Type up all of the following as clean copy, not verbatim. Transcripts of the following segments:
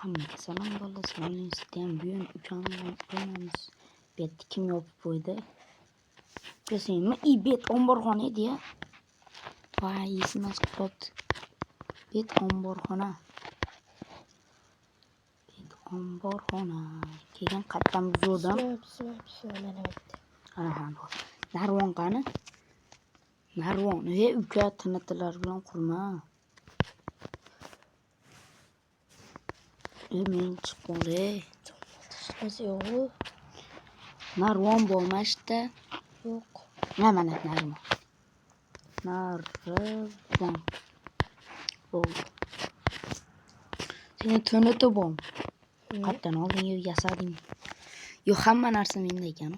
Hammaga salom bo'ldi. Sizlarning buyon ukamni ko'ramiz. Bet kim yopib qo'ydi? Ko'rsangmi? Bet omborxona edi-ya. Voy, esimiz qoldi. Bet omborxona. Bet omborxona. Keyin qatdan buzdim. Mana bitta. Aha, Narvon qani? Narvon, uka tinitilar bilan qurma. Men chiqqore. Nasıl yok? Narvon bo'lmashda. Yok. Mana narvon. Narvon. Bo'ldi. Seni tinitib bom. Qatdan olding yasading. Yo, hamma narsa menda ekan.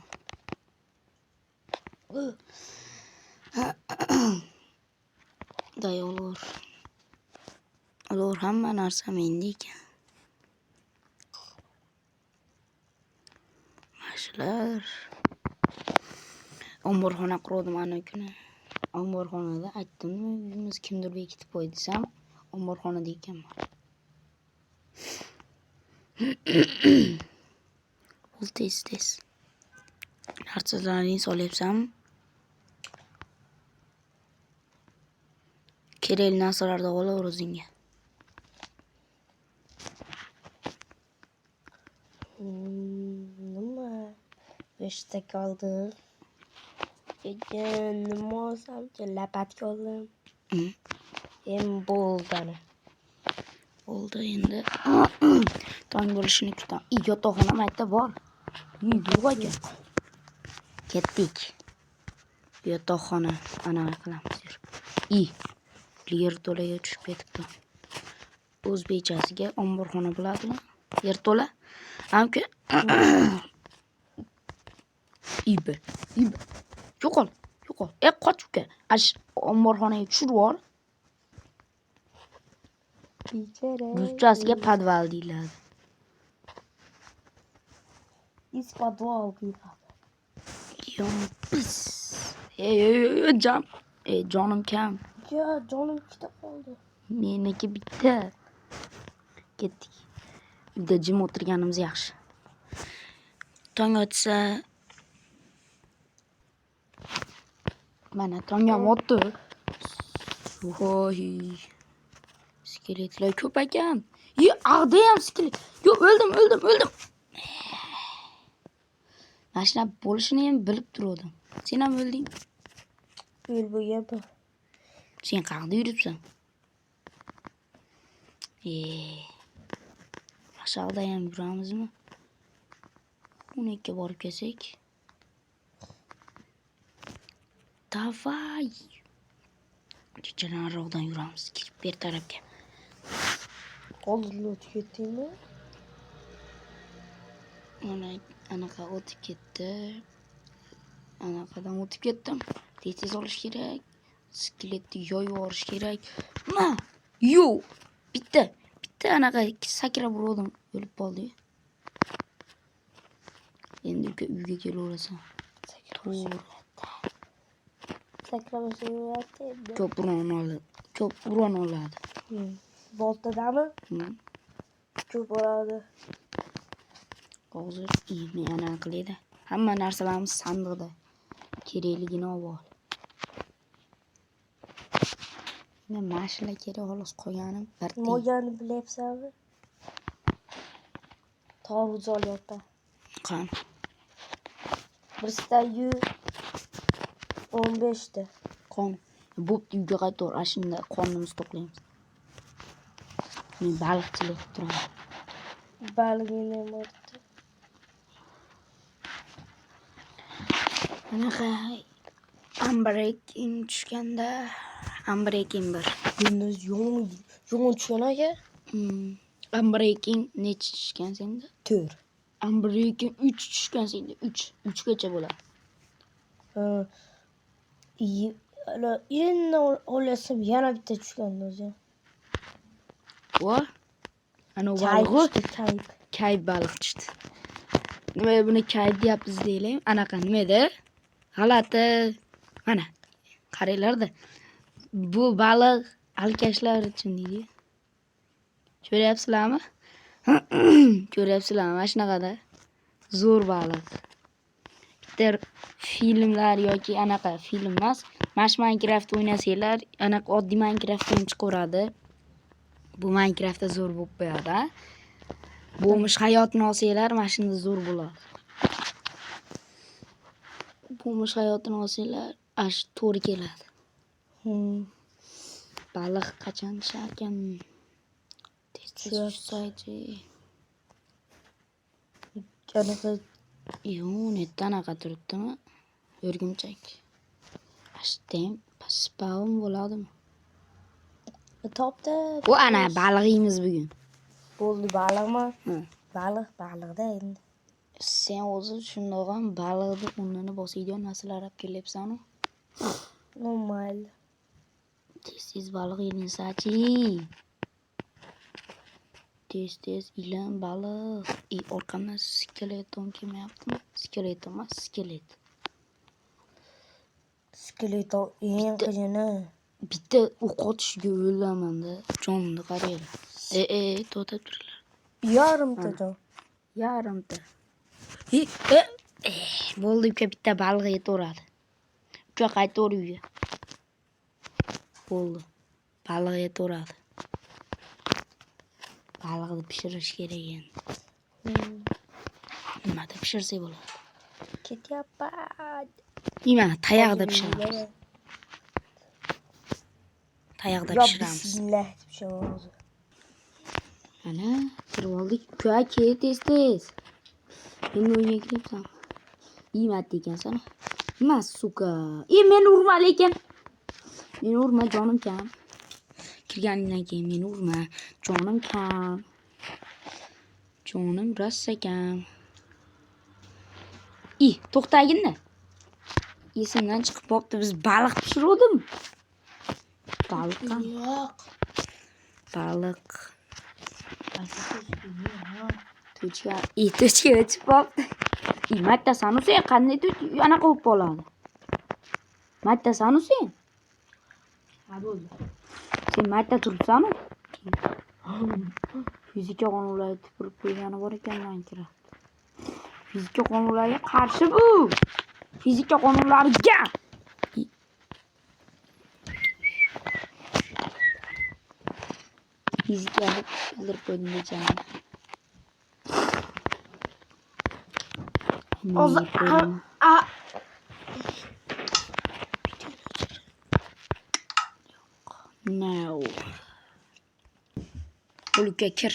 Dayolar. Ular hamma narsa menda ekan. Mashlar. Omborxona qurdim ana kuni. Omborxonada aytdimmi, uyimiz kimdir bekitib qo'ydi desam, omborxonada ekanman. Ol tez. Narsalarni solyapsam. Kerakli narsalarni olaver o'zingga. Nima? 5 ta kaldı. Nima olsam ki lapatga oldim. Bo'ldi ana. Bo'ldi endi. Tong bo'lishini kutam. Yotoqxona mayda bor. Yo'q ekan. Ketdik. Yotoqxona ana qilamiz. Yer to'laga tushib ketibdi. O'zbekchasiga omborxona bo'ladimi? Yer to'la. Amki ibe. Yo'qol. Qoch uka. Omborxonaga tushirib yubor. Ruschasiga podval deyiladi. Из подвал deyiladi. Yompis. Jonim kam. Ya canım ikkita qoldi. Meniki bitta. Ketdik. Uyda jim o'tirganimiz yaxshi. Tong otsa mana tongam otdi. Voy. Skeletlar ko'p ekan. Ag'da ham skelet. Yo, o'ldim. Mashina bo'lishini ham bilib turdim. Sen ham o'lding. Bo'lgan. Sen qayerda yuribsan? Aşağıda ham yuramizmi? 12 borib kelsak. Davay. Kechanaroqdan yuramiz. Bir tarafga. Qo'lni o'tib ketdingmi? Anaqa o'tib ketdi. Anaqadan o'tib ketdim. Tez olish kerak. Skeletni yoyib yuborish kerak. Yo'q. Bitta anaqa sakrab urdim, o'lib qoldi. Endi uyga kelaverasan. Sakrashni Ko'p uron oladi. Boltadami? Ko'p oladi. Hozir men anaqa qilaydi. Hamma narsalarimiz sandiqda. Kerakligini olib ol. Men mashina kerak xolos qo'yganim bir tiy. Mo'gani bilyapsanmi? Tovuz olyapti. Qani. Birsta 115 ta. Qani. Bo'pti, uyga qaytor. Ashunda qonimizni to'qlaymiz. Men baliqchilik qilib turaman. Baligini ham otdi. Anaqa Unbreaking tushganda Unbreaking 1. Gündüz yo'g'on tushgan aka. Unbreaking necha tushgan senda? 4. Unbreaking 3 tushgan senda. 3 gacha bo'ladi. Endi o'lasam yana bitta tushgan o'zi. Vo? Ana baliq. Kayb baliq tushdi. Nima buni kayb deyapmiz deylik. Anaqa nimada? G'alati. Mana qaranglar-da. Bu baliq alkashlar uchun deydi. Ko'ryapsizlarmi? Ko'ryapsizlar, mana shunaqada zo'r baliq. Bitta filmlar yoki anaqa film emas, Mash Minecraft o'ynasanglar, anaqa oddiy Minecraft ham chiqaveradi. Bu Minecraftda zo'r bo'lib qo'yadi. Bo'lmish hayotni olsanglar, mana shunda zo'r bo'ladi. Bo'lmish hayotini olsanglar, ash to'g'ri keladi. Baliq qachon sharkan? Tushsaychi. Qanaqa Netda anaqa turibdimi? O'rgimchak. Ashtem spawn bo'ladimi? topdi. Bu ana baliq yeymiz bugun. Bo'ldi baliqmi? Ha. Baliqda endi. Sen o'zi shundoq ham baliqni o'rnini bosadigan narsalar olib kelyapsan-ku. Normal. Tez baliq yelinsachi. Tez ilan baliq. Orqamdan skeleton kelmayaptimi? Skeleton emas, skelet. Skeleton eng qiyini. Bitta o'q otishga o'laman-da. Jonimni qaraylar. To'xtab turinglar. Yarimta jon. Yarimta. Bo'ldi, uka bitta baliq yetaveradi. Uka qaytaver uyga. Bo'ldi. Baliq yetaveradi. Baliqni pishirish kerak endi. Nimada pishirsak bo'ladi? Ketyapman. Nima, tayoqda pishiramiz. Tayoqda pishiramiz. Bismillah deb pishiramiz. Ana, kirib oldik. Uka, ket tez. Endi o'yinga kiryapsan. Yemayapti ekansan. Nima, suka. Meni urma lekin. Meni urma, jonim kam. Kirganingdan keyin meni urma. Jonim kam. Jonim rosa kam. To'xtagin-da. Esimdan chiqib qopti. Biz baliq pishiruvdim. Baliq ham. Yo'q. Baliq. To'chga o'tib qopti. Matta sanusi qanday anaqa bo'lib qoladi? Matta sanusi? Ha bo'ldi. Sen matta turibsan-ku? Fizika qonunlari tupurib qo'ygani bor ekan Minecraft. Fizika qonunlariga qarshi bu. Fizika qonunlariga. Fizikani bildirib qo'ydim dechani. Hozir No. O'lka kir.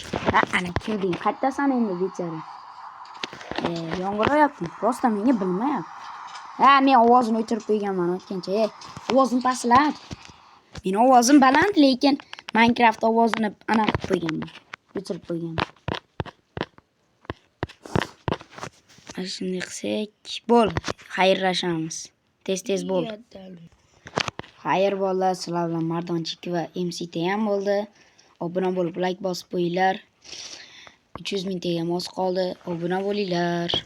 Ana kirding. Qayerdasan endi bechara? Yomg'ir rostdan menga bilmayapti. Men ovozini o'chirib qo'yganman o'tgancha. Ovozim pastlat. Meni ovozim baland, lekin Minecraft ovozini anaqa qilib qo'yganman. O'chirib qo'yganman. Shunday qilsak, bo'l. Xayrlashamiz. Tez bo'l. Xayr bolalar, sizlar bilan Mardonchik va MCT ham bo'ldi. Obuna bo'lib like bosib qo'yinglar. 300 mingtaga mos qoldi. Obuna bo'linglar.